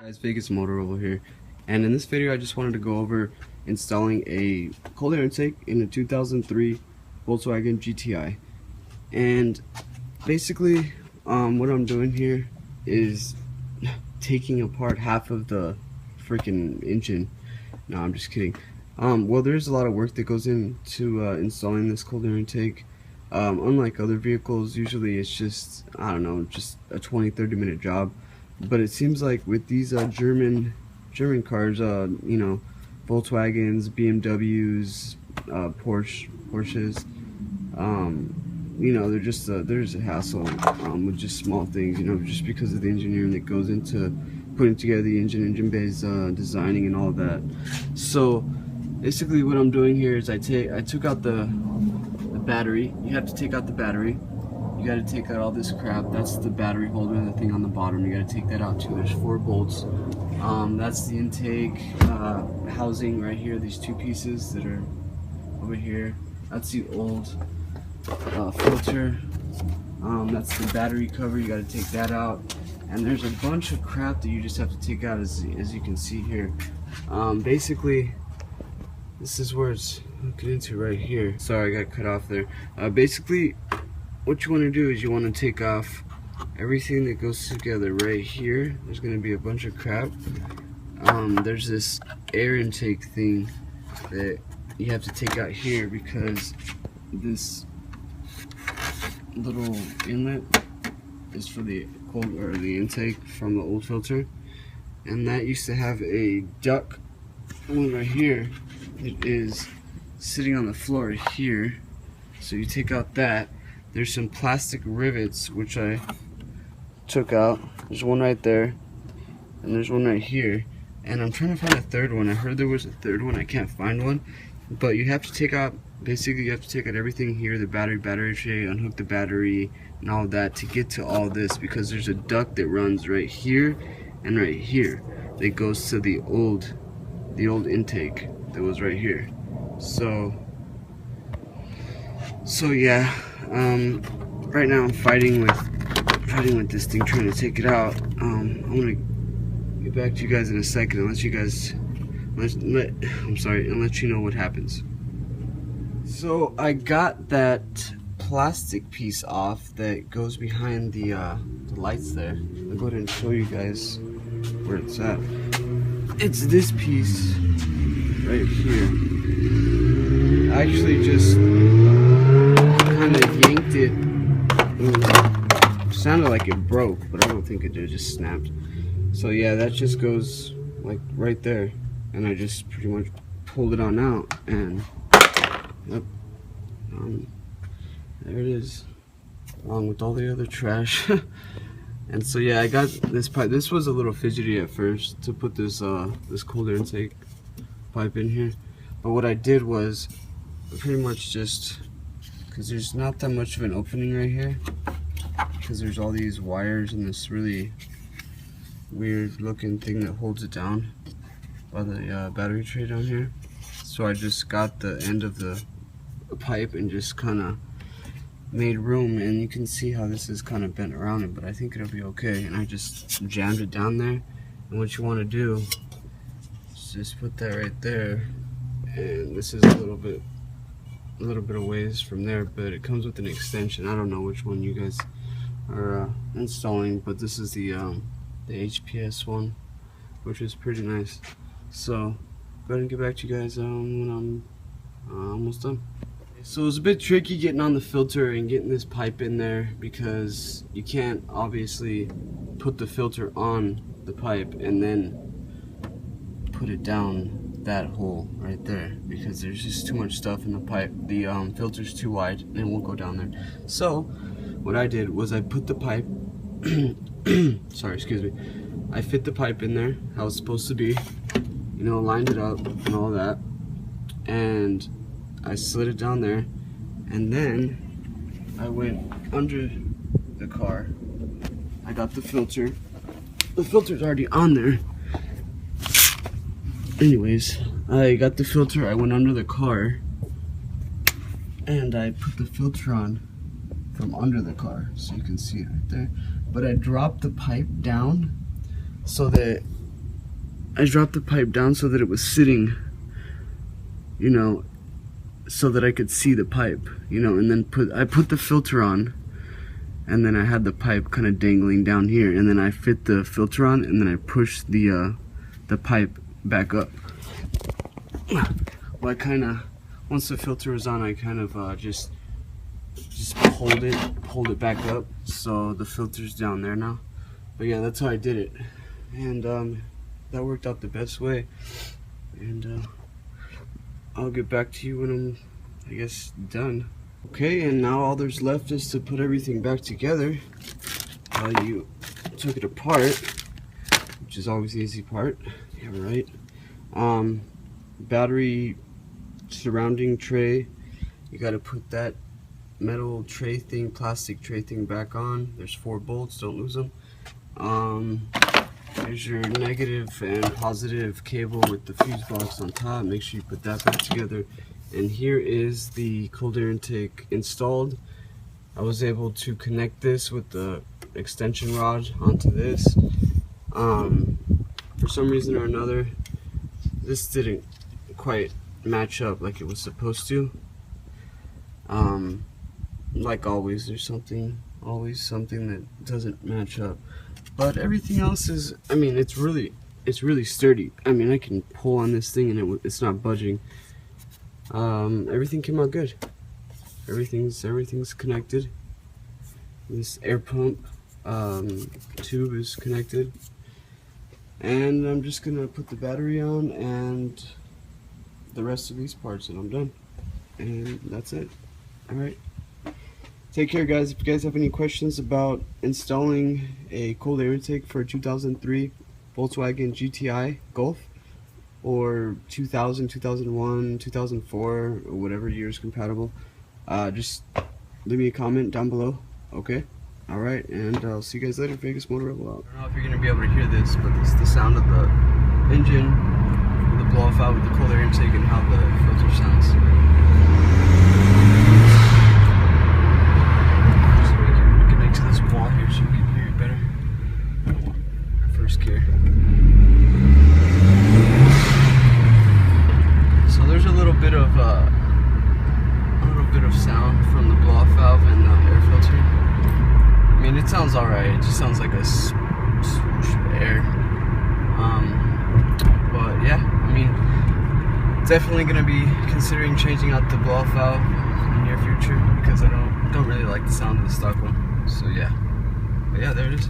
Guys, Vegas Motor over here, and in this video I just wanted to go over installing a cold air intake in a 2003 Volkswagen GTI. And basically what I'm doing here is taking apart half of the freaking engine. No, I'm just kidding. Well, there's a lot of work that goes into installing this cold air intake. Unlike other vehicles, usually it's just, I don't know, just a 20-30 minute job. But it seems like with these German cars, you know, Volkswagens, BMWs, Porsches, you know, they're just there's a hassle with just small things, you know, just because of the engineering that goes into putting together the engine bays, designing and all that. So basically what I'm doing here is I took out the battery. You have to take out the battery. You got to take out all this crap. That's the battery holder, the thing on the bottom. You got to take that out too. There's 4 bolts. That's the intake housing right here. These 2 pieces that are over here. That's the old filter. That's the battery cover. You got to take that out. And there's a bunch of crap that you just have to take out, as you can see here. Basically, this is where it's hooking into right here. Sorry, I got cut off there. Basically, what you want to do is you want to take off everything that goes together right here. There's going to be a bunch of crap. There's this air intake thing that you have to take out here because this little inlet is for the cold or the intake from the old filter, and that used to have a duct one right here. It is sitting on the floor here, so you take out that. There's some plastic rivets which I took out. There's one right there, and there's one right here, and I'm trying to find a third one. I heard there was a third one. I can't find one, but you have to take out, basically you have to take out everything here, the battery tray, unhook the battery and all of that to get to all this, because there's a duct that runs right here and right here that goes to the old intake that was right here. So yeah, right now I'm fighting with this thing, trying to take it out. I'm gonna get back to you guys in a second and let you guys and let you know what happens. So I got that plastic piece off that goes behind the lights there. I'll go ahead and show you guys where it's at. It's this piece right here. I actually just kind of yanked it. It sounded like it broke, but I don't think it did. It just snapped. So yeah, that just goes like right there, and I just pretty much pulled it on out, and yep, there it is, along with all the other trash. And so yeah, I got this pipe. This was a little fidgety at first to put this this cold air intake pipe in here, but what I did was pretty much just, because there's not that much of an opening right here, because there's all these wires and this really weird looking thing that holds it down by the battery tray down here. So I just got the end of the pipe and just kind of made room, and you can see how this is kind of bent around it, but I think it'll be okay. And I just jammed it down there, and what you want to do is just put that right there, and this is a little bit of ways from there, but it comes with an extension. I don't know which one you guys are installing, but this is the HPS one, which is pretty nice. So go ahead and get back to you guys when I'm almost done. So it was a bit tricky getting on the filter and getting this pipe in there, because you can't obviously put the filter on the pipe and then put it down that hole right there, because there's just too much stuff in the pipe. The filter's too wide and it won't go down there. So what I did was I put the pipe sorry, excuse me, I fit the pipe in there how it's supposed to be, you know, lined it up and all that, and I slid it down there, and then I went under the car. I got the filter. The filter's already on there. Anyways, I got the filter, I went under the car, and I put the filter on from under the car, so you can see it right there. But I dropped the pipe down so that I dropped the pipe down so that it was sitting, you know, so that I could see the pipe, you know, and then I put the filter on, and then I had the pipe kind of dangling down here, and then I fit the filter on, and then I pushed the pipe back up. Well, I kind of, once the filter was on, I kind of just pulled it back up, so the filter's down there now. But yeah, that's how I did it, and that worked out the best way. And I'll get back to you when I'm, I guess, done. Okay, and now all there's left is to put everything back together. You took it apart, which is always the easy part. Yeah, right. Battery surrounding tray. You got to put that metal tray thing, plastic tray thing back on. There's 4 bolts. Don't lose them. There's your negative and positive cable with the fuse box on top. Make sure you put that back together. And here is the cold air intake installed. I was able to connect this with the extension rod onto this. For some reason or another, this didn't quite match up like it was supposed to. Like always, there's always something that doesn't match up. But everything else is, I mean, it's really sturdy. I mean, I can pull on this thing and it's not budging. Everything came out good. Everything's connected. This air pump tube is connected, and I'm just gonna put the battery on and the rest of these parts, and I'm done. And that's it. All right. Take care, guys. If you guys have any questions about installing a cold air intake for a 2003 Volkswagen GTI Golf, or 2000, 2001, 2004, or whatever year is compatible, just leave me a comment down below. Okay? Alright, and I'll see you guys later. Vegas Motor Rebel out. I don't know if you're going to be able to hear this, but it's the sound of the engine, the blow off out with the cold air intake, and how the filter sounds. Just going to connect to this wall here so you can hear it better. First gear. So there's a little bit of sound from the blow-off valve and the air filter. I mean, it sounds alright. It just sounds like a swoosh of air. But yeah, I mean, definitely gonna be considering changing out the blow-off valve in the near future because I don't really like the sound of the stock one. So yeah, but yeah, there it is.